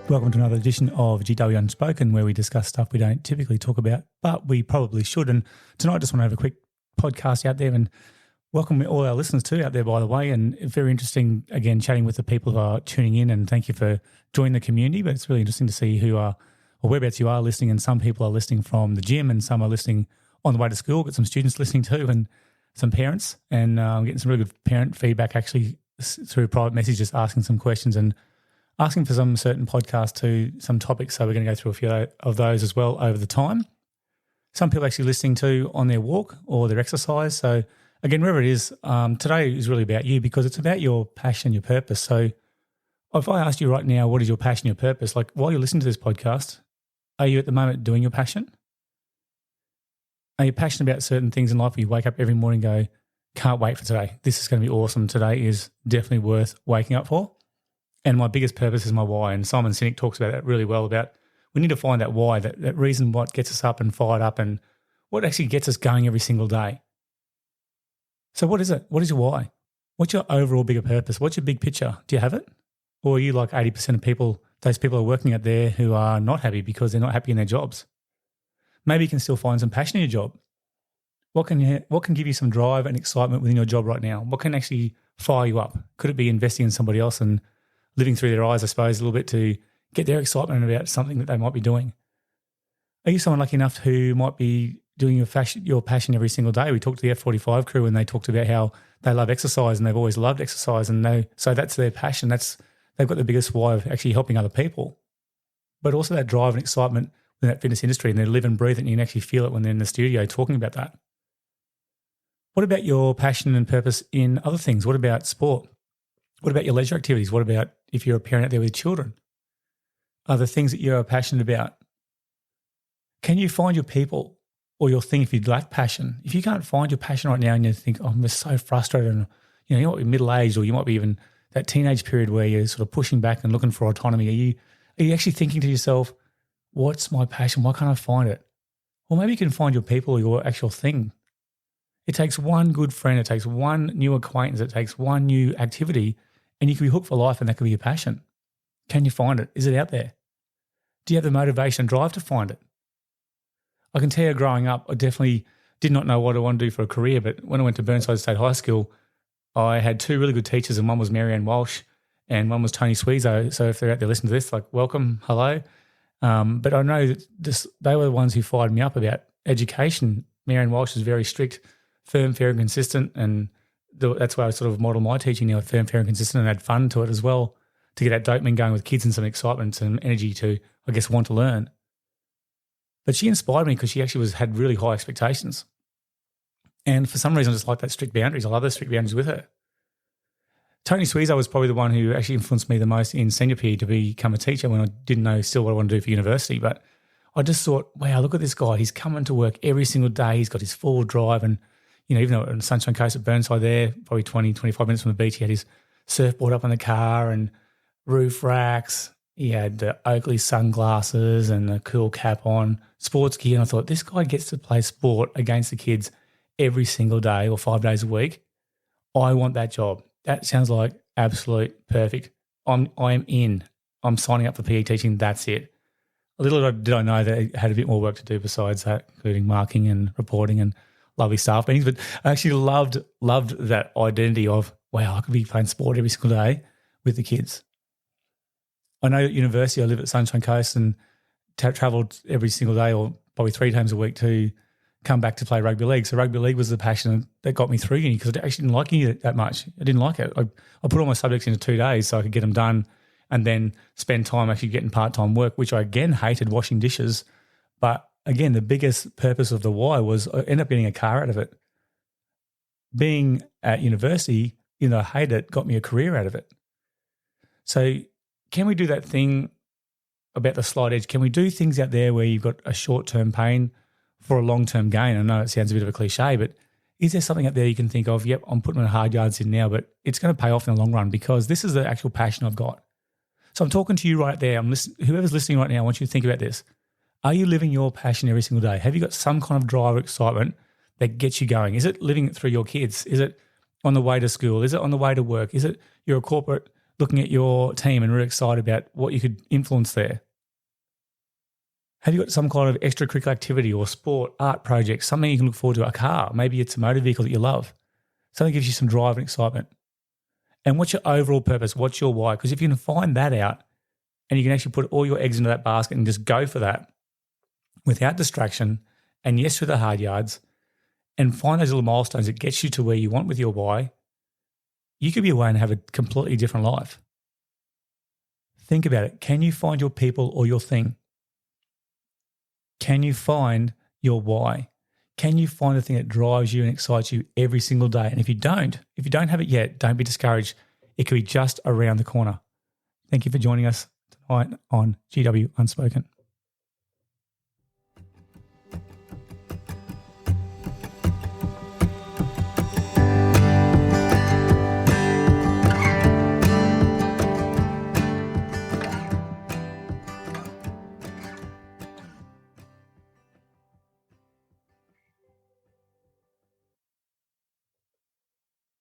Welcome to another edition of GW Unspoken, where we discuss stuff we don't typically talk about, but we probably should. And tonight I just want to have a quick podcast out there and welcome all our listeners too out there, by the way. And very interesting, again, chatting with the people who are tuning in, and thank you for joining the community. But it's really interesting to see who are, or whereabouts you are listening, and some people are listening from the gym and some are listening on the way to school. Got some students listening too and some parents, and getting some really good parent feedback actually through private messages, asking some questions and asking for some certain podcasts to some topics. So we're going to go through a few of those as well over the time. Some people actually listening to on their walk or their exercise. So again, wherever it is, today is really about you because it's about your passion, your purpose. So if I asked you right now, what is your passion, your purpose? Like while you're listening to this podcast, are you at the moment doing your passion? Are you passionate about certain things in life where you wake up every morning and go, can't wait for today. This is going to be awesome. Today is definitely worth waking up for. And my biggest purpose is my why. And Simon Sinek talks about that really well, about we need to find that why, that reason what gets us up and fired up and what actually gets us going every single day. So what is it? What is your why? What's your overall bigger purpose? What's your big picture? Do you have it? Or are you like 80% of people, those people are working out there who are not happy because they're not happy in their jobs? Maybe you can still find some passion in your job. What can give you some drive and excitement within your job right now? What can actually fire you up? Could it be investing in somebody else and living through their eyes, I suppose, a little bit to get their excitement about something that they might be doing? Are you someone lucky enough who might be doing your passion every single day? We talked to the F45 crew and they talked about how they love exercise and they've always loved exercise, and so that's their passion. They've got the biggest why of actually helping other people, but also that drive and excitement in that fitness industry, and they live and breathe it, and you can actually feel it when they're in the studio talking about that. What about your passion and purpose in other things? What about sport? What about your leisure activities? What about if you're a parent out there with children? Are there things that you're passionate about? Can you find your people or your thing if you lack passion? If you can't find your passion right now and you think, oh, I'm just so frustrated, and you might be middle-aged, or you might be even that teenage period where you're sort of pushing back and looking for autonomy. Are you actually thinking to yourself, what's my passion? Why can't I find it? Well, maybe you can find your people or your actual thing. It takes one good friend, it takes one new acquaintance, it takes one new activity, and you can be hooked for life, and that could be your passion. Can you find it? Is it out there? Do you have the motivation and drive to find it? I can tell you, growing up, I definitely did not know what I wanted to do for a career, but when I went to Burnside State High School, I had two really good teachers, and one was Marianne Walsh and one was Tony Sweezo. So if they're out there listening to this, like, welcome, hello. But I know that they were the ones who fired me up about education. Marianne Walsh is very strict, firm, fair and consistent, and that's why I sort of model my teaching now, firm, fair and consistent, and add fun to it as well to get that dopamine going with kids and some excitement and energy to, I guess, want to learn. But she inspired me because she actually had really high expectations. And for some reason, I just like that strict boundaries. I love those strict boundaries with her. Tony Sweezo was probably the one who actually influenced me the most in senior PE to become a teacher when I didn't know still what I wanted to do for university. But I just thought, wow, look at this guy. He's coming to work every single day. He's got his full drive, and even though on Sunshine Coast at Burnside there, probably 20, 25 minutes from the beach, he had his surfboard up on the car and roof racks. He had the Oakley sunglasses and a cool cap on, sports gear. And I thought, this guy gets to play sport against the kids every single day or 5 days a week. I want that job. That sounds like absolute perfect. I am in. I'm signing up for PE teaching. That's it. A little did I know that I had a bit more work to do besides that, including marking and reporting and lovely staff meetings. But I actually loved that identity of, wow, I could be playing sport every single day with the kids. I know at university I live at Sunshine Coast and travelled every single day or probably 3 times a week to come back to play rugby league. So rugby league was the passion that got me through uni because I actually didn't like uni that much. I didn't like it. I put all my subjects into 2 days so I could get them done and then spend time actually getting part-time work, which I again hated, washing dishes. But again, the biggest purpose of the why was I ended up getting a car out of it. Being at university, I hated it, got me a career out of it. So can we do that thing about the slight edge? Can we do things out there where you've got a short-term pain for a long-term gain? I know it sounds a bit of a cliche, but is there something out there you can think of, yep, I'm putting my hard yards in now, but it's going to pay off in the long run because this is the actual passion I've got. So I'm talking to you right there. Whoever's listening right now, I want you to think about this. Are you living your passion every single day? Have you got some kind of drive or excitement that gets you going? Is it living it through your kids? Is it on the way to school? Is it on the way to work? Is it you're a corporate looking at your team and really excited about what you could influence there? Have you got some kind of extracurricular activity or sport, art project, something you can look forward to, a car? Maybe it's a motor vehicle that you love. Something that gives you some drive and excitement. And what's your overall purpose? What's your why? Because if you can find that out and you can actually put all your eggs into that basket and just go for that without distraction and yes, through the hard yards, and find those little milestones that gets you to where you want with your why, you could be away and have a completely different life. Think about it. Can you find your people or your thing? Can you find your why? Can you find the thing that drives you and excites you every single day? And if you don't have it yet, don't be discouraged. It could be just around the corner. Thank you for joining us tonight on GW Unspoken.